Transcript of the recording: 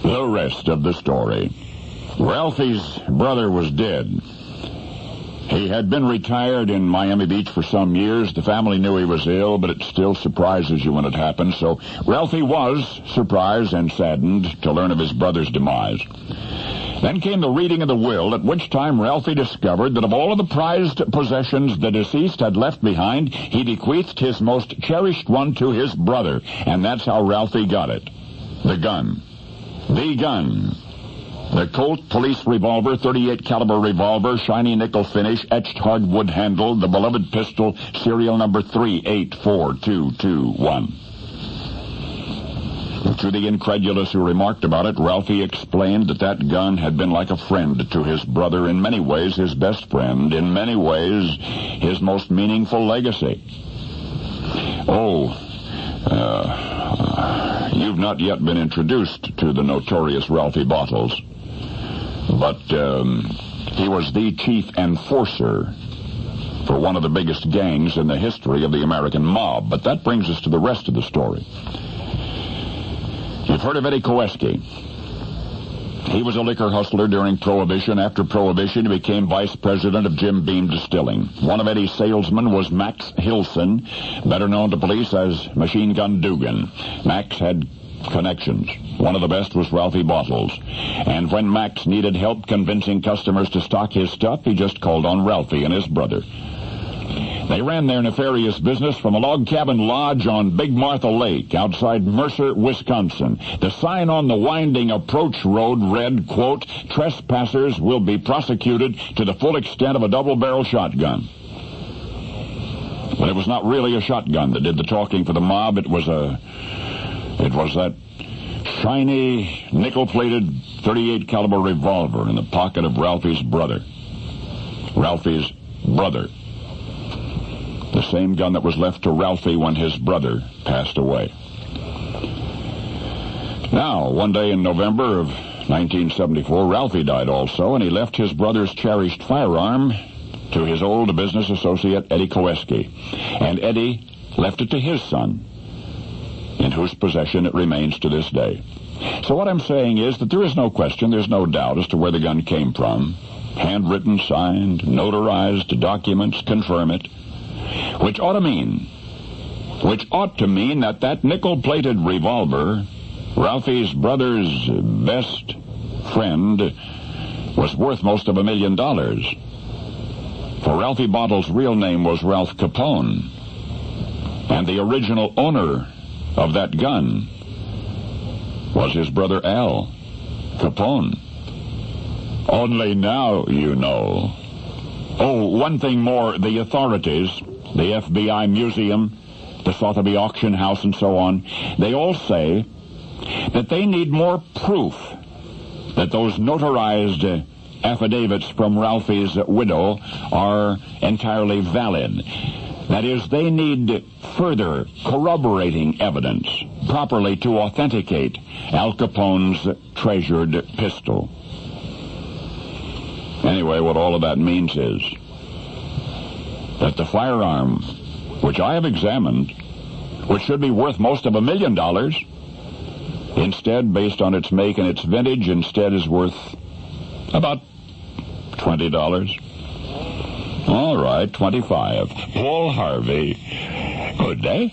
The rest of the story. Ralphie's brother was dead. He had been retired in Miami Beach for some years. The family knew he was ill, but it still surprises you when it happens. So Ralphie was surprised and saddened to learn of his brother's demise. Then came the reading of the will, at which time Ralphie discovered that of all of the prized possessions the deceased had left behind, he bequeathed his most cherished one to his brother, and that's how Ralphie got it. The gun. The gun. The Colt police revolver, 38 caliber revolver, shiny nickel finish, etched hardwood handle, the beloved pistol, serial number 384221. To the incredulous who remarked about it, Ralphie explained that gun had been like a friend to his brother, in many ways his best friend, in many ways his most meaningful legacy. You've not yet been introduced to the notorious Ralphie Bottles, but he was the chief enforcer for one of the biggest gangs in the history of the American mob. But that brings us to the rest of the story. You've heard of Eddie Koeski. He was a liquor hustler during Prohibition. After Prohibition, he became vice president of Jim Beam Distilling. One of Eddie's salesmen was Max Hilson, better known to police as Machine Gun Dugan. Max had connections. One of the best was Ralphie Bottles. And when Max needed help convincing customers to stock his stuff, he just called on Ralphie and his brother. They ran their nefarious business from a log cabin lodge on Big Martha Lake outside Mercer, Wisconsin. The sign on the winding approach road read, quote, "Trespassers will be prosecuted to the full extent of a double-barrel shotgun." But it was not really a shotgun that did the talking for the mob. It was that shiny, nickel-plated 38 caliber revolver in the pocket of Ralphie's brother. Ralphie's brother. The same gun that was left to Ralphie when his brother passed away. Now, one day in November of 1974, Ralphie died also, and he left his brother's cherished firearm to his old business associate, Eddie Koeski. And Eddie left it to his son, in whose possession it remains to this day. So what I'm saying is that there is no question, there's no doubt as to where the gun came from. Handwritten, signed, notarized documents confirm it. Which ought to mean that nickel-plated revolver, Ralphie's brother's best friend, was worth most of $1 million. For Ralphie Bottles' real name was Ralph Capone, and the original owner of that gun was his brother Al Capone. Only now you know. Oh, one thing more, the authorities, the FBI Museum, the Sotheby Auction House, and so on, they all say that they need more proof that those notarized affidavits from Ralphie's widow are entirely valid. That is, they need further corroborating evidence properly to authenticate Al Capone's treasured pistol. Anyway, what all of that means is that the firearm, which I have examined, which should be worth most of $1 million, instead, based on its make and its vintage, instead is worth about $20. All right, $25. Paul Harvey. Good day.